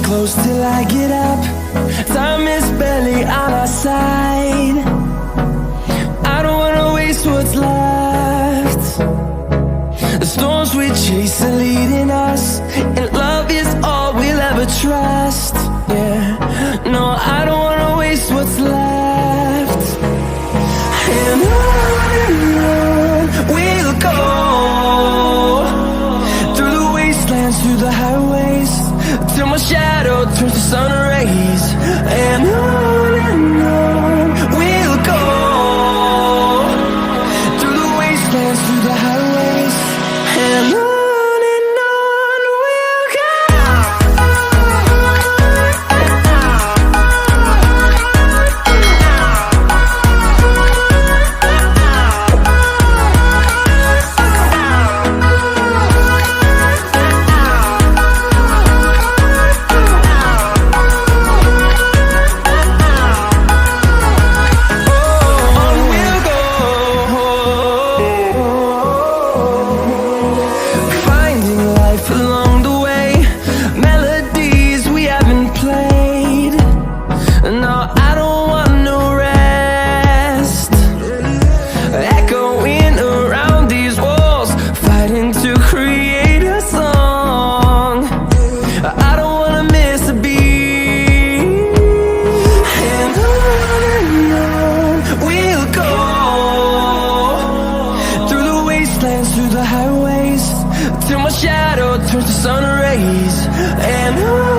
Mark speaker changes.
Speaker 1: close till I get up. Time is barely on our side. I don't wanna waste what's left. The storms we chase are leading us, and love is all we'll ever trust. Yeah, no, I don't wanna waste what's left. And on we'll go, through the wastelands, through the highways, till my shadow turns to sun rays. And on we'll go, through the wastelands, through the highways, and on we'll go. Along the way, melodies we haven't played. No, I don't want no rest. Echoing around these walls, fighting to create a song. I don't wanna miss a beat. And on we'll go, through the wastelands, through the highways, till my shadow turns to sun rays. And on